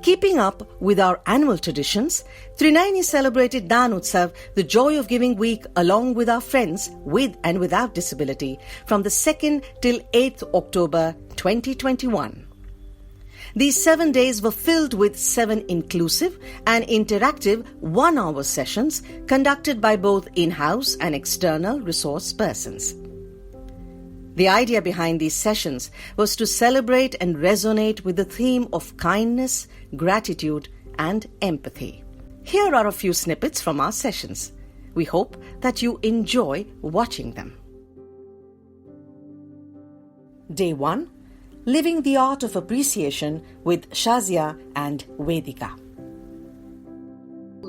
Keeping up with our annual traditions, Trinayani celebrated Daan Utsav, the Joy of Giving week, along with our friends with and without disability from the 2nd till 8th October 2021. These 7 days were filled with 7 inclusive and interactive 1-hour sessions conducted by both in-house and external resource persons. The idea behind these sessions was to celebrate and resonate with the theme of kindness, gratitude, and empathy. Here are a few snippets from our sessions. We hope that you enjoy watching them. Day 1. Living the Art of Appreciation with Shazia and Vedika.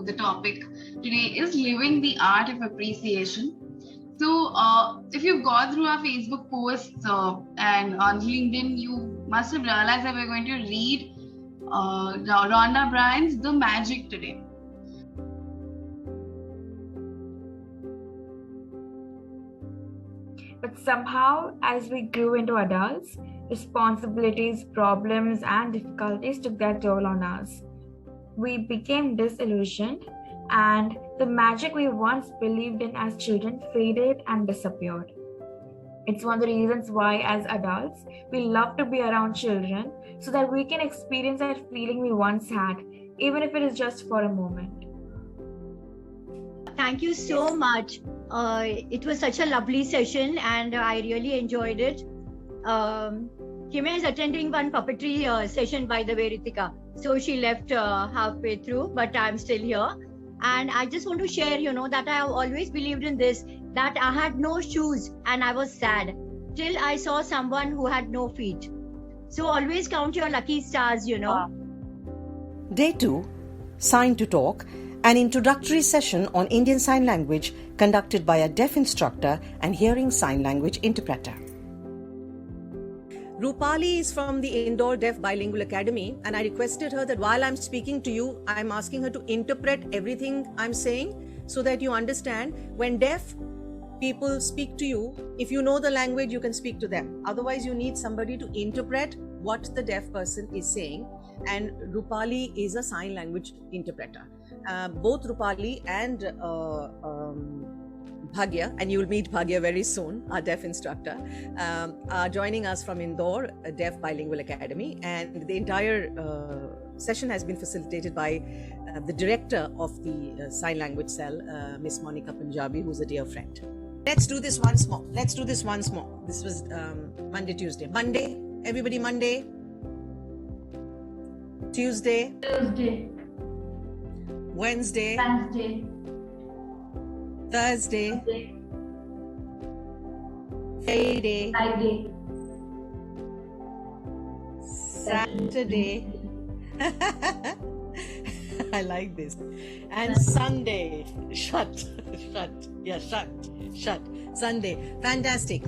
The topic today is Living the Art of Appreciation. So, if you've gone through our Facebook posts and on LinkedIn, you must have realized that we're going to read Rhonda Byrne's The Magic today. But somehow, as we grew into adults, responsibilities, problems, and difficulties took their toll on us. We became disillusioned, and the magic we once believed in as children faded and disappeared. It's one of the reasons why, as adults, we love to be around children so that we can experience that feeling we once had, even if it is just for a moment. Thank you so much. It was such a lovely session and I really enjoyed it. Kime is attending one puppetry session, by the way, Ritika. So she left halfway through, but I'm still here. And I just want to share, that I have always believed in this, that I had no shoes and I was sad till I saw someone who had no feet. So always count your lucky stars, Day 2. Sign to Talk, an introductory session on Indian Sign Language conducted by a deaf instructor and hearing sign language interpreter. Rupali is from the Indore Bilingual Academy, and I requested her that while I'm speaking to you, I'm asking her to interpret everything I'm saying so that you understand. When deaf people speak to you, if you know the language, you can speak to them. Otherwise, you need somebody to interpret what the deaf person is saying, and Rupali is a sign language interpreter. Both Rupali and Bhagya, and you will meet Bhagya very soon, our deaf instructor, are joining us from Indore Deaf Bilingual Academy, and the entire session has been facilitated by the director of the sign language cell, Ms Monica Punjabi, who's a dear friend. Let's do this once more. This was Monday, Tuesday. Monday, everybody Monday. Tuesday. Wednesday. Thursday. Friday. Saturday. I like this. And Sunday. Shut. Sunday. Fantastic.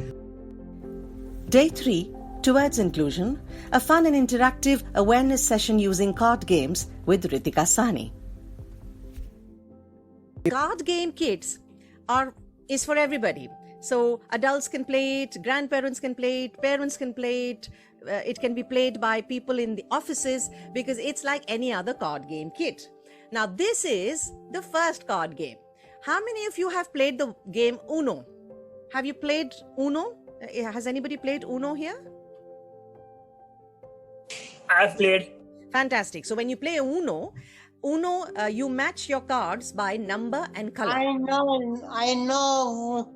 Day 3. Towards Inclusion, a fun and interactive awareness session using card games with Ritika Sahni. Card game kits is for everybody. So adults can play it, grandparents can play it, parents can play it. It can be played by people in the offices because it's like any other card game kit. Now this is the first card game. How many of you have played the game Uno? Have you played Uno? Has anybody played Uno here? I've played. Fantastic. So when you play Uno, you match your cards by number and color. I know.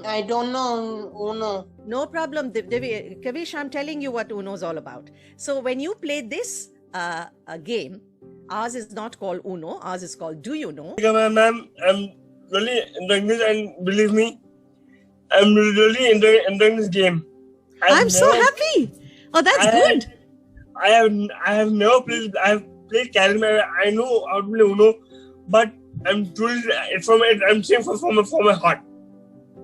I don't know Uno. No problem, Kavish. I'm telling you what Uno is all about. So when you play this game, ours is not called Uno. Ours is called Do You Know? Ma'am, I'm really enjoying this, and believe me, I'm really enjoying this game. I'm so happy. Oh, that's good. I have never played. I have played kahaniya. I know how to play Uno, but I'm truly I'm saying from my heart.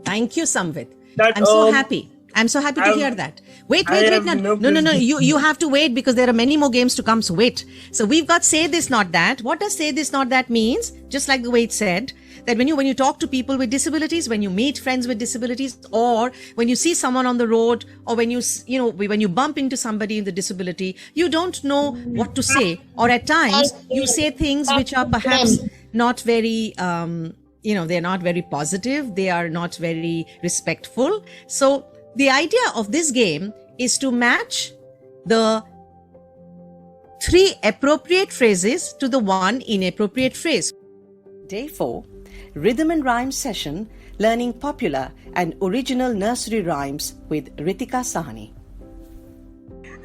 Thank you, Samvit. I'm so happy. I'm so happy to hear that. Wait. No. You have to wait because there are many more games to come. So wait. So we've got Say This Not That. What does Say This Not That means? just like the way it said, that when you talk to people with disabilities, when you meet friends with disabilities, or when you see someone on the road, or when you bump into somebody with a disability, you don't know what to say, or at times you say things which are perhaps not very, they're not very positive, they are not very respectful. So the idea of this game is to match the 3 appropriate phrases to the 1 inappropriate phrase. Day 4, Rhythm and Rhyme session, learning popular and original nursery rhymes with Ritika Sahni.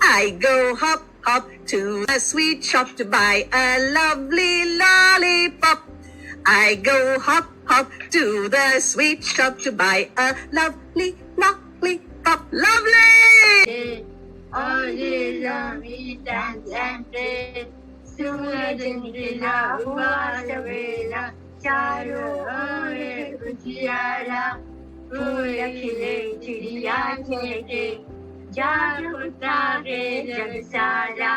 I go hop, hop to the sweet shop to buy a lovely lollipop. I go hop, hop to the sweet shop to buy a lovely lollipop. Lovely! All day long we dance and play. सूरज निकला हुआ सवेरा, चारों ओर उजियारा, फूल खिले चिड़िया चहके, जाग उठा रे जग सारा.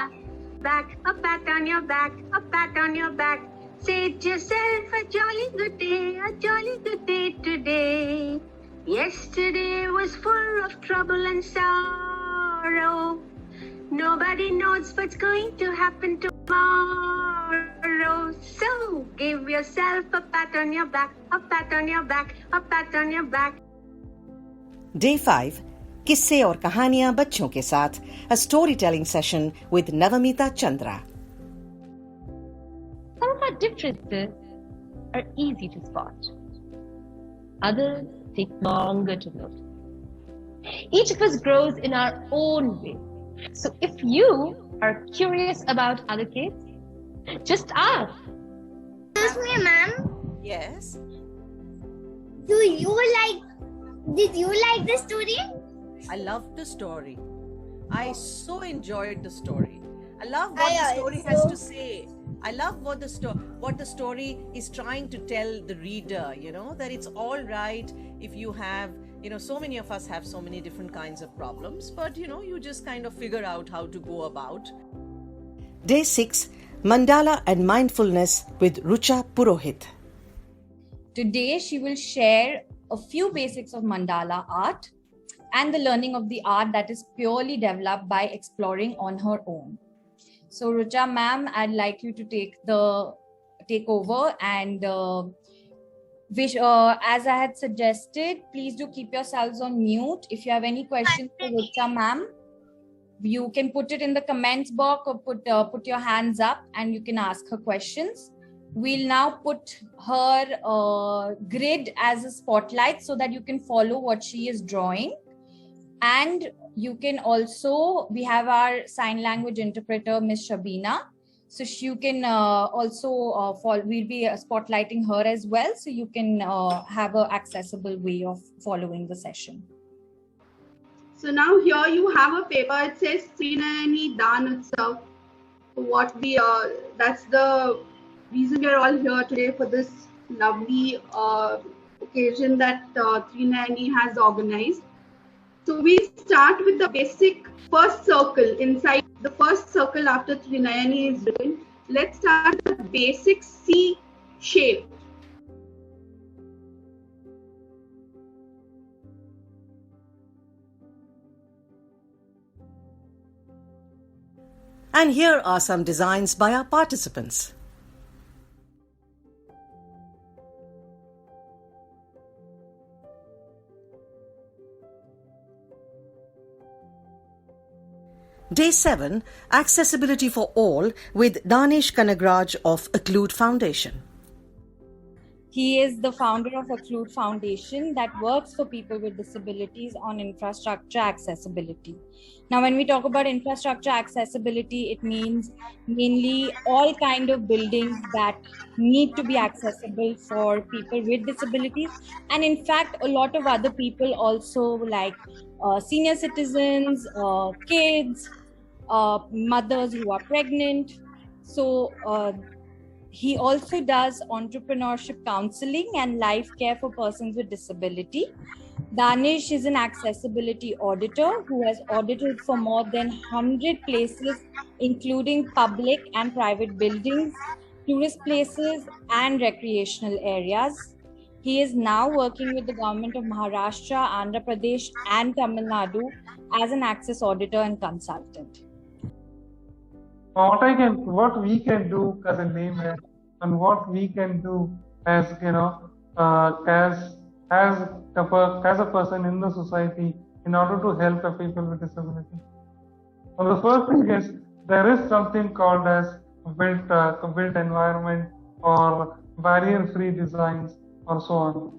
Back, a pat on your back, a pat on your back. Say to yourself, a jolly good day today. Yesterday was full of trouble and sorrow. Nobody knows what's going to happen tomorrow. So give yourself a pat on your back, a pat on your back, a pat on your back. Day 5, किस्से और कहानियां बच्चों के साथ, a storytelling session with Navamita Chandra. Some of our differences are easy to spot. Others take longer to notice. Each of us grows in our own way. So if you are curious about other kids, just ask. Excuse me, ma'am. Yes? Did you like the story? I loved the story. I so enjoyed the story. I love what the story has to say. I love what the story is trying to tell the reader, that it's all right if you have, so many of us have so many different kinds of problems, but, you just kind of figure out how to go about. Day 6, Mandala and Mindfulness with Rucha Purohit. Today, she will share a few basics of mandala art and the learning of the art that is purely developed by exploring on her own. So Rucha ma'am, I'd like you to take over and as I had suggested, please do keep yourselves on mute. If you have any questions for Rucha ma'am, you can put it in the comments box or put your hands up and you can ask her questions. We'll now put her grid as a spotlight so that you can follow what she is drawing. And you can also, we have our sign language interpreter, Ms Shabina. So you can also follow, we'll be spotlighting her as well. So you can have an accessible way of following the session. So now here you have a paper. It says Trinayani Daan Utsav. That's the reason we are all here today for this lovely occasion that Trinayani has organized. So we start with the basic first circle. Inside the first circle after Trinayani is written, let's start with the basic C shape. And here are some designs by our participants. Day 7, Accessibility for All with Danesh Kanagraj of Aclude Foundation. He is the founder of Aclude Foundation that works for people with disabilities on infrastructure accessibility. Now, when we talk about infrastructure accessibility, it means mainly all kind of buildings that need to be accessible for people with disabilities. And in fact, a lot of other people also, like senior citizens, kids, mothers who are pregnant. So he also does entrepreneurship counseling and life care for persons with disability. Danesh is an accessibility auditor who has audited for more than 100 places, including public and private buildings, tourist places, and recreational areas. He is now working with the government of Maharashtra, Andhra Pradesh, and Tamil Nadu as an access auditor and consultant. What we can do as a layman, and what we can do as as a person in the society in order to help the people with disability. Well, the first thing is there is something called as built environment or barrier-free designs or so on.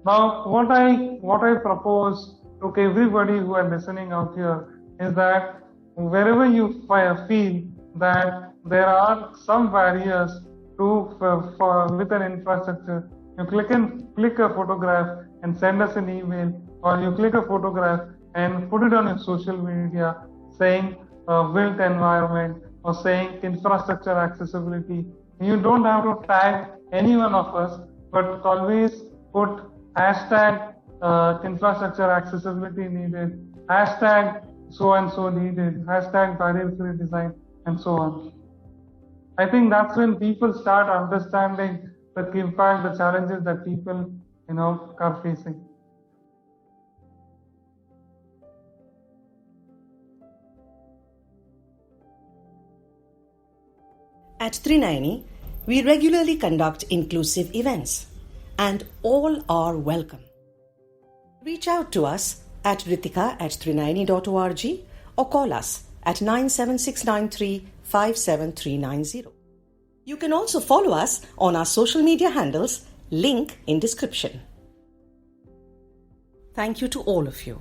Now, what I propose to everybody who are listening out here is that wherever you feel that there are some barriers with an infrastructure, you click a photograph and send us an email, or you click a photograph and put it on your social media saying built environment or saying infrastructure accessibility. You don't have to tag any one of us, but always put hashtag infrastructure accessibility needed, hashtag so and so needed, hashtag barrier free design, and so on. I think that's when people start understanding the impact, the challenges that people are facing. At Trinayani, we regularly conduct inclusive events, and all are welcome. Reach out to us at ritika@trinayani.org or call us at 97693 57390. You can also follow us on our social media handles, link in description. Thank you to all of you.